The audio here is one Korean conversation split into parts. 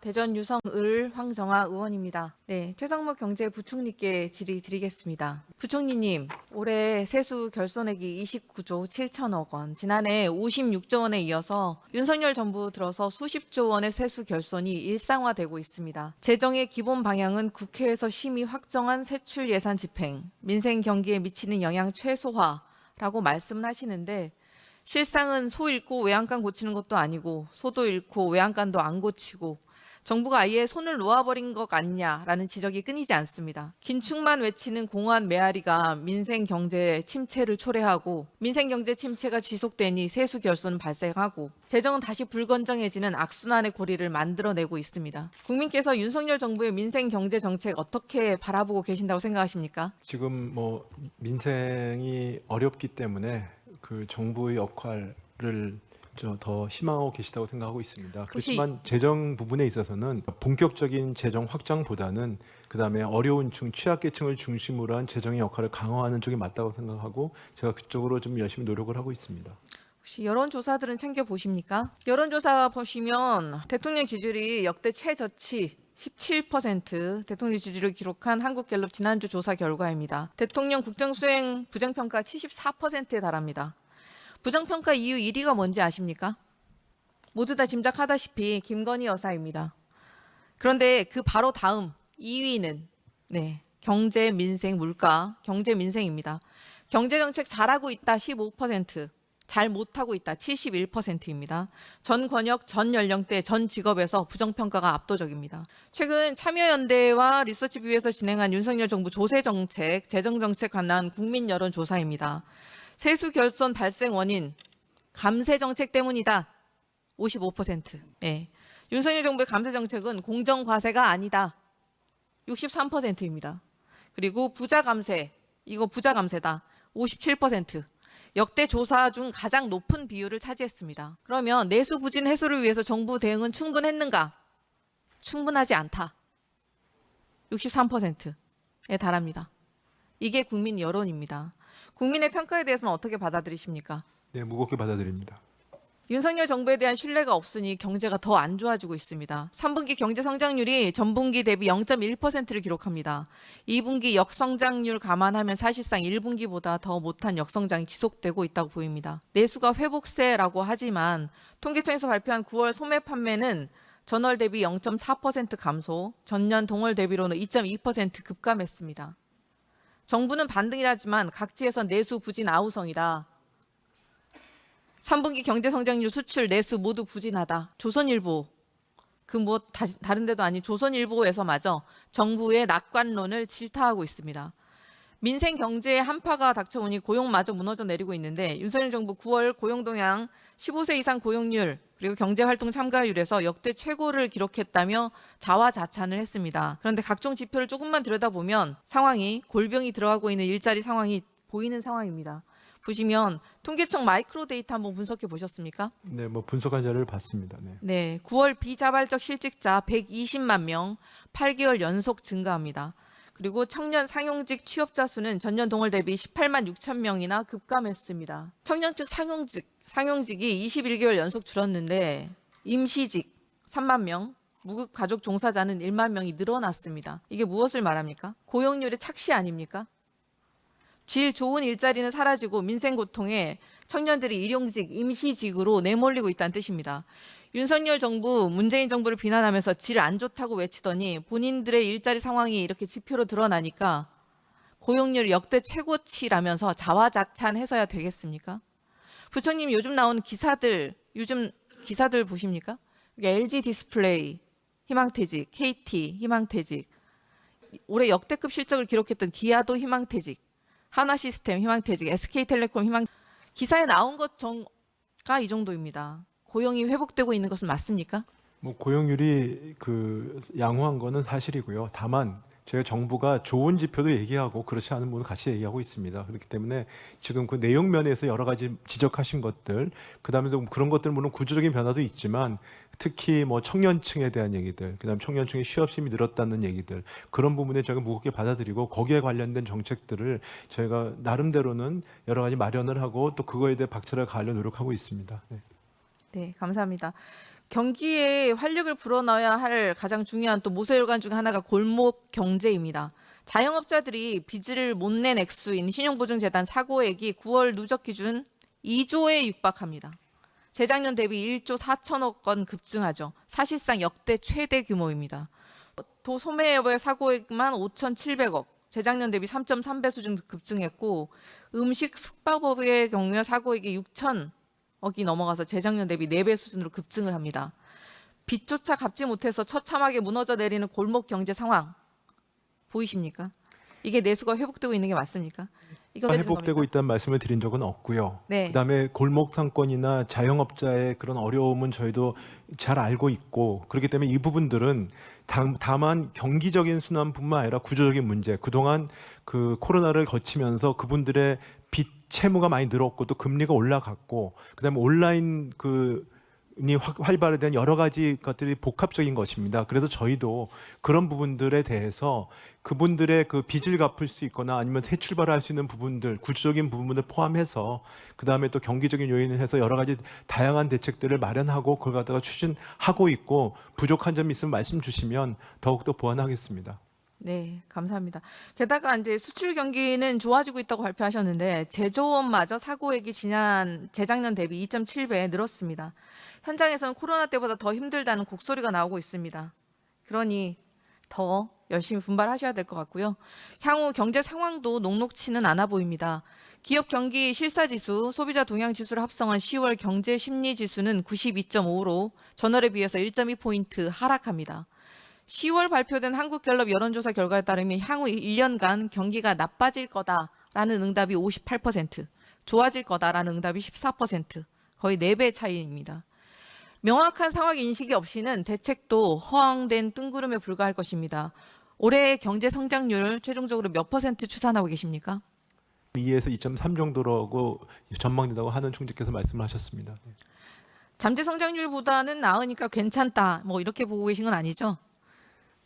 대전 유성을 황정아 의원입니다. 네, 최상목 경제부총리께 질의드리겠습니다. 부총리님, 올해 세수 결손액이 29조 7천억 원, 지난해 56조 원에 이어서 윤석열 정부 들어서 수십조 원의 세수 결손이 일상화되고 있습니다. 재정의 기본 방향은 국회에서 심의 확정한 세출 예산 집행, 민생 경기에 미치는 영향 최소화라고 말씀을 하시는데 실상은 소 잃고 외양간 고치는 것도 아니고 소도 잃고 외양간도 안 고치고 정부가 아예 손을 놓아버린 것 같냐라는 지적이 끊이지 않습니다. 긴축만 외치는 공허한 메아리가 민생 경제 침체를 초래하고 민생 경제 침체가 지속되니 세수 결손 발생하고 재정은 다시 불건전해지는 악순환의 고리를 만들어내고 있습니다. 국민께서 윤석열 정부의 민생 경제 정책 어떻게 바라보고 계신다고 생각하십니까? 지금 민생이 어렵기 때문에 그 정부의 역할을 더 희망하고 계시다고 생각하고 있습니다. 그렇지만 재정 부분에 있어서는 본격적인 재정 확장보다는 그다음에 어려운 층, 취약계층을 중심으로 한 재정의 역할을 강화하는 쪽이 맞다고 생각하고 제가 그쪽으로 좀 열심히 노력을 하고 있습니다. 혹시 여론조사들은 챙겨보십니까? 여론조사 보시면 대통령 지지율이 역대 최저치 17% 대통령 지지를 기록한 한국갤럽 지난주 조사 결과입니다. 대통령 국정수행 부정평가 74%에 달합니다. 부정평가 이유 1위가 뭔지 아십니까? 모두 다 짐작하다시피 김건희 여사입니다. 그런데 그 바로 다음 2위는 경제, 민생, 물가, 경제, 민생입니다. 경제정책 잘하고 있다 15%, 잘 못하고 있다 71%입니다. 전 권역, 전 연령대, 전 직업에서 부정평가가 압도적입니다. 최근 참여연대와 리서치뷰에서 진행한 윤석열 정부 조세정책, 재정정책 관한 국민 여론조사입니다. 세수 결손 발생 원인, 감세 정책 때문이다. 55%. 윤석열 정부의 감세 정책은 공정 과세가 아니다. 63%입니다. 그리고 부자 감세, 이거 부자 감세다. 57%. 역대 조사 중 가장 높은 비율을 차지했습니다. 그러면 내수 부진 해소를 위해서 정부 대응은 충분했는가? 충분하지 않다. 63%에 달합니다. 이게 국민 여론입니다. 국민의 평가에 대해서는 어떻게 받아들이십니까? 네, 무겁게 받아들입니다. 윤석열 정부에 대한 신뢰가 없으니 경제가 더 안 좋아지고 있습니다. 3분기 경제 성장률이 전분기 대비 0.1%를 기록합니다. 2분기 역성장률 감안하면 사실상 1분기보다 더 못한 역성장이 지속되고 있다고 보입니다. 내수가 회복세라고 하지만 통계청에서 발표한 9월 소매 판매는 전월 대비 0.4% 감소, 전년 동월 대비로는 2.2% 급감했습니다. 정부는 반등이라지만 각지에서 내수 부진 아우성이다. 3분기 경제성장률 수출 내수 모두 부진하다. 조선일보, 다른 데도 아닌 조선일보에서마저 정부의 낙관론을 질타하고 있습니다. 민생 경제의 한파가 닥쳐오니 고용마저 무너져 내리고 있는데 윤석열 정부 9월 고용동향 15세 이상 고용률 그리고 경제활동 참가율에서 역대 최고를 기록했다며 자화자찬을 했습니다. 그런데 각종 지표를 조금만 들여다보면 상황이 골병이 들어가고 있는 일자리 상황이 보이는 상황입니다. 보시면 통계청 마이크로 데이터 한번 분석해 보셨습니까? 네, 분석한 자료를 봤습니다. 네, 9월 비자발적 실직자 120만 명, 8개월 연속 증가합니다. 그리고 청년 상용직 취업자 수는 전년 동월 대비 18만 6천 명이나 급감했습니다. 청년측 상용직이 21개월 연속 줄었는데 임시직 3만 명, 무급 가족 종사자는 1만 명이 늘어났습니다. 이게 무엇을 말합니까? 고용률의 착시 아닙니까? 질 좋은 일자리는 사라지고 민생 고통에 청년들이 일용직, 임시직으로 내몰리고 있다는 뜻입니다. 윤석열 정부, 문재인 정부를 비난하면서 질 안 좋다고 외치더니 본인들의 일자리 상황이 이렇게 지표로 드러나니까 고용률 역대 최고치라면서 자화자찬해서야 되겠습니까? 부총님 요즘 나오는 기사들 보십니까? LG 디스플레이, 희망퇴직, KT, 희망퇴직, 올해 역대급 실적을 기록했던 기아도 희망퇴직, 한화시스템 희망퇴직, SK텔레콤 기사에 나온 것가 이 정도입니다. 고용이 회복되고 있는 것은 맞습니까? 고용률이 양호한 거는 사실이고요. 다만 저희 정부가 좋은 지표도 얘기하고 그렇지 않은 부분은 같이 얘기하고 있습니다. 그렇기 때문에 지금 그 내용 면에서 여러 가지 지적하신 것들, 그다음에 또 그런 것들 물론 구조적인 변화도 있지만 특히 청년층에 대한 얘기들, 그다음 청년층의 취업심이 늘었다는 얘기들, 그런 부분에 저희가 무겁게 받아들이고 거기에 관련된 정책들을 저희가 나름대로는 여러 가지 마련을 하고 또 그거에 대해 박차를 가하려 노력하고 있습니다. 네, 감사합니다. 경기에 활력을 불어넣어야 할 가장 중요한 또 모세혈관 중 하나가 골목 경제입니다. 자영업자들이 빚을 못 낸 액수인 신용보증재단 사고액이 9월 누적 기준 2조에 육박합니다. 재작년 대비 1조 4천억 원 급증하죠. 사실상 역대 최대 규모입니다. 도소매업의 사고액만 5,700억, 재작년 대비 3.3배 수준 급증했고 음식 숙박업의 경우에 사고액이 6천억이 넘어가서 재작년 대비 4배 수준으로 급증을 합니다. 빚조차 갚지 못해서 처참하게 무너져 내리는 골목 경제 상황 보이십니까? 이게 내수가 회복되고 있는 게 맞습니까? 이거 회복되고 있다는 말씀을 드린 적은 없고요. 네. 그다음에 골목 상권이나 자영업자의 그런 어려움은 저희도 잘 알고 있고 그렇기 때문에 이 부분들은 다만 경기적인 순환뿐만 아니라 구조적인 문제. 그동안 그 코로나를 거치면서 그분들의 빚 채무가 많이 늘었고 또 금리가 올라갔고 그다음에 온라인 이 활발화된 여러 가지 것들이 복합적인 것입니다. 그래서 저희도 그런 부분들에 대해서 그분들의 그 빚을 갚을 수 있거나 아니면 새 출발할 수 있는 부분들, 구조적인 부분을 포함해서 그 다음에 또 경기적인 요인을 해서 여러 가지 다양한 대책들을 마련하고 그걸 갖다가 추진하고 있고 부족한 점이 있으면 말씀 주시면 더욱더 보완하겠습니다. 네, 감사합니다. 게다가 이제 수출 경기는 좋아지고 있다고 발표하셨는데 제조업마저 사고액이 재작년 대비 2.7배 늘었습니다. 현장에서는 코로나 때보다 더 힘들다는 곡소리가 나오고 있습니다. 그러니 더 열심히 분발하셔야 될 것 같고요. 향후 경제 상황도 녹록치는 않아 보입니다. 기업 경기 실사지수, 소비자 동향지수를 합성한 10월 경제 심리지수는 92.5로 전월에 비해서 1.2포인트 하락합니다. 10월 발표된 한국갤럽 여론조사 결과에 따르면 향후 1년간 경기가 나빠질 거다라는 응답이 58%, 좋아질 거다라는 응답이 14%, 거의 4배 차이입니다. 명확한 상황 인식이 없이는 대책도 허황된 뜬구름에 불과할 것입니다. 올해 경제 성장률 최종적으로 몇 % 추산하고 계십니까? 2에서 2.3 정도라고 전망된다고 하는 총재께서 말씀을 하셨습니다. 잠재 성장률보다는 나으니까 괜찮다, 뭐 이렇게 보고 계신 건 아니죠?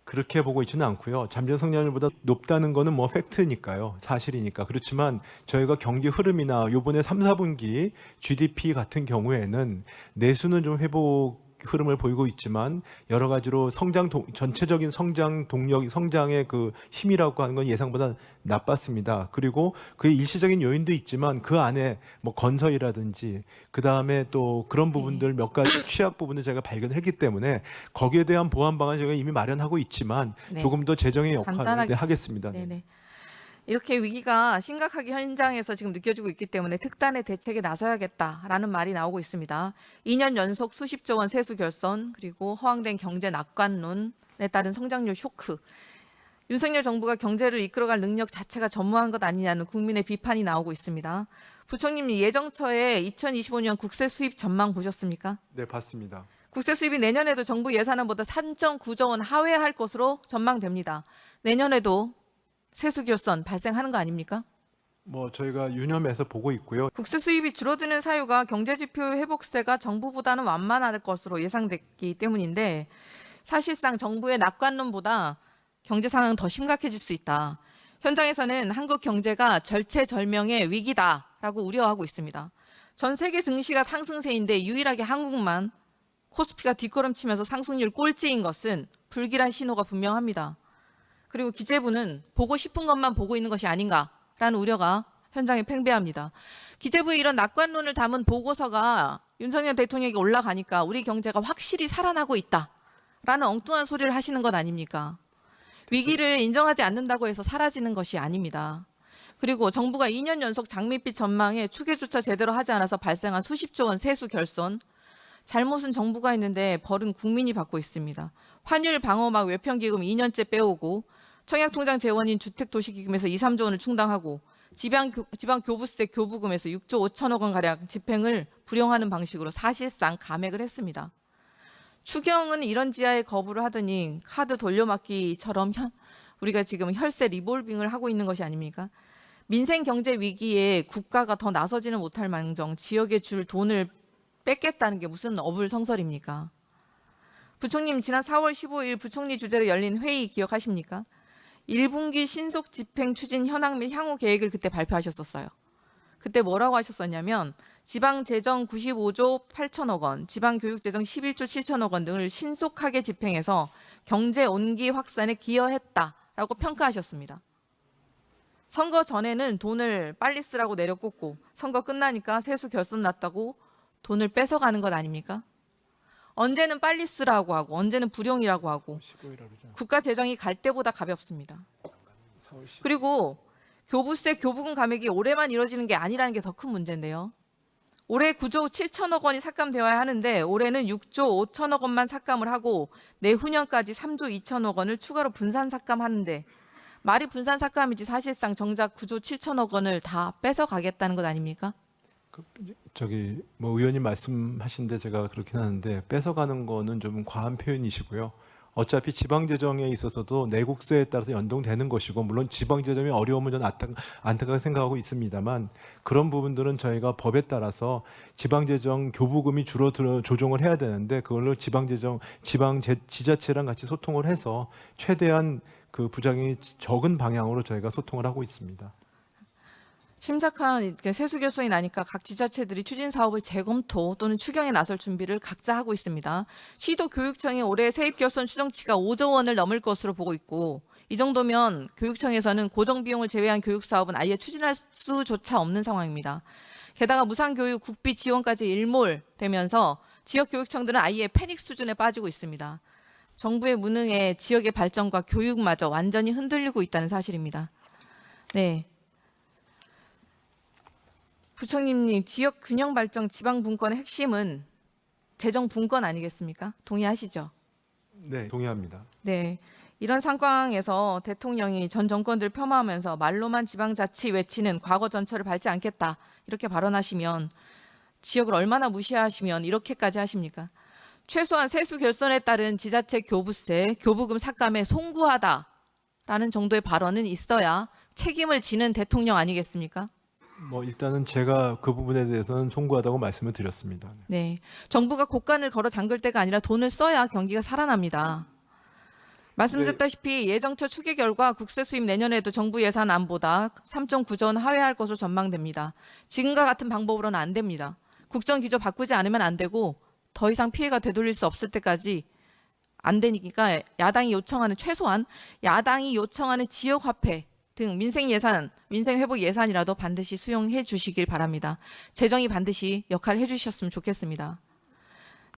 그렇게 보고 있지는 않고요. 잠재 성장률보다 높다는 거는 뭐 팩트니까요. 사실이니까. 그렇지만 저희가 경기 흐름이나 요번에 3, 4분기 GDP 같은 경우에는 내수는 좀 회복 흐름을 보이고 있지만 여러 가지로 전체적인 성장 동력, 성장의 그 힘이라고 하는 건 예상보다 나빴습니다. 그리고 그의 일시적인 요인도 있지만 그 안에 뭐 건설이라든지 그 다음에 또 그런 부분들 몇 가지 취약 부분을 제가 발견했기 때문에 거기에 대한 보완 방안 저희가 이미 마련하고 있지만 네. 조금 더 재정의 역할을 간단하게 하겠습니다. 네네. 이렇게 위기가 심각하게 현장에서 지금 느껴지고 있기 때문에 특단의 대책에 나서야겠다라는 말이 나오고 있습니다. 2년 연속 수십조 원 세수 결손 그리고 허황된 경제 낙관론에 따른 성장률 쇼크. 윤석열 정부가 경제를 이끌어갈 능력 자체가 전무한 것 아니냐는 국민의 비판이 나오고 있습니다. 부총님 예정처에 2025년 국세 수입 전망 보셨습니까? 네, 봤습니다. 국세 수입이 내년에도 정부 예산안보다 3.9조 원 하회할 것으로 전망됩니다. 내년에도 세수 결손 발생하는 거 아닙니까? 뭐 저희가 유념해서 보고 있고요. 국세 수입이 줄어드는 사유가 경제지표 회복세가 정부보다는 완만할 것으로 예상됐기 때문인데 사실상 정부의 낙관론보다 경제 상황은 더 심각해질 수 있다. 현장에서는 한국 경제가 절체절명의 위기다라고 우려하고 있습니다. 전 세계 증시가 상승세인데 유일하게 한국만 코스피가 뒷걸음치면서 상승률 꼴찌인 것은 불길한 신호가 분명합니다. 그리고 기재부는 보고 싶은 것만 보고 있는 것이 아닌가라는 우려가 현장에 팽배합니다. 기재부의 이런 낙관론을 담은 보고서가 윤석열 대통령에게 올라가니까 우리 경제가 확실히 살아나고 있다라는 엉뚱한 소리를 하시는 것 아닙니까? 위기를 인정하지 않는다고 해서 사라지는 것이 아닙니다. 그리고 정부가 2년 연속 장밋빛 전망에 추계조차 제대로 하지 않아서 발생한 수십조 원 세수 결손, 잘못은 정부가 했는데 벌은 국민이 받고 있습니다. 환율 방어막 외평기금 2년째 빼오고 청약통장 재원인 주택도시기금에서 2, 3조 원을 충당하고 지방교부세 교부금에서 6조 5천억 원가량 집행을 불용하는 방식으로 사실상 감액을 했습니다. 추경은 이런 지하에 거부를 하더니 카드 돌려막기처럼 우리가 지금 혈세 리볼빙을 하고 있는 것이 아닙니까? 민생 경제 위기에 국가가 더 나서지는 못할 망정 지역에 줄 돈을 뺏겠다는 게 무슨 어불성설입니까? 부총님 지난 4월 15일 부총리 주재로 열린 회의 기억하십니까? 1분기 신속 집행 추진 현황 및 향후 계획을 그때 발표하셨었어요. 그때 뭐라고 하셨었냐면 지방재정 95조 8천억 원, 지방교육재정 11조 7천억 원 등을 신속하게 집행해서 경제 온기 확산에 기여했다라고 평가하셨습니다. 선거 전에는 돈을 빨리 쓰라고 내려꽂고 선거 끝나니까 세수 결선 났다고 돈을 뺏어가는 것 아닙니까? 언제는 빨리 쓰라고 하고 언제는 불용이라고 하고 국가 재정이 갈 때보다 가볍습니다. 그리고 교부세 교부금 감액이 올해만 이루어지는 게 아니라는 게 더 큰 문제인데요. 올해 9조 7천억 원이 삭감되어야 하는데 올해는 6조 5천억 원만 삭감을 하고 내후년까지 3조 2천억 원을 추가로 분산 삭감하는데 말이 분산 삭감이지 사실상 정작 9조 7천억 원을 다 뺏어가겠다는 것 아닙니까? 저기 뭐 의원님 말씀하신데 제가 그렇긴 하는데 뺏어가는 거는 좀 과한 표현이시고요. 어차피 지방재정에 있어서도 내국세에 따라서 연동되는 것이고 물론 지방재정이 어려우면 저는 안타깝게 생각하고 있습니다만 그런 부분들은 저희가 법에 따라서 지방재정 교부금이 줄어들어 조정을 해야 되는데 그걸로 지자체랑 같이 소통을 해서 최대한 그 부작용이 적은 방향으로 저희가 소통을 하고 있습니다. 심각한 이렇게 세수 결손이 나니까 각 지자체들이 추진 사업을 재검토 또는 추경에 나설 준비를 각자 하고 있습니다. 시도 교육청이 올해 세입 결손 추정치가 5조 원을 넘을 것으로 보고 있고 이 정도면 교육청에서는 고정 비용을 제외한 교육 사업은 아예 추진할 수조차 없는 상황입니다. 게다가 무상교육 국비 지원까지 일몰되면서 지역 교육청들은 아예 패닉 수준에 빠지고 있습니다. 정부의 무능에 지역의 발전과 교육마저 완전히 흔들리고 있다는 사실입니다. 네. 부총리님, 지역 균형 발전 지방 분권의 핵심은 재정 분권 아니겠습니까? 동의하시죠? 네, 동의합니다. 네. 이런 상황에서 대통령이 전 정권들 폄하하면서 말로만 지방자치 외치는 과거 전철을 밟지 않겠다 이렇게 발언하시면 지역을 얼마나 무시하시면 이렇게까지 하십니까? 최소한 세수 결손에 따른 지자체 교부세, 교부금 삭감에 송구하다라는 정도의 발언은 있어야 책임을 지는 대통령 아니겠습니까? 뭐 일단은 제가 그 부분에 대해서는 송구하다고 말씀을 드렸습니다. 네, 정부가 곡간을 걸어 잠글 때가 아니라 돈을 써야 경기가 살아납니다. 말씀드렸다시피 예정처 추계 결과 국세 수입 내년에도 정부 예산안보다 3.9조 원 하회할 것으로 전망됩니다. 지금과 같은 방법으로는 안 됩니다. 국정 기조 바꾸지 않으면 안 되고 더 이상 피해가 되돌릴 수 없을 때까지 안 되니까 최소한 야당이 요청하는 지역 화폐 등 민생 예산, 민생 회복 예산이라도 반드시 수용해 주시길 바랍니다. 재정이 반드시 역할을 해 주셨으면 좋겠습니다.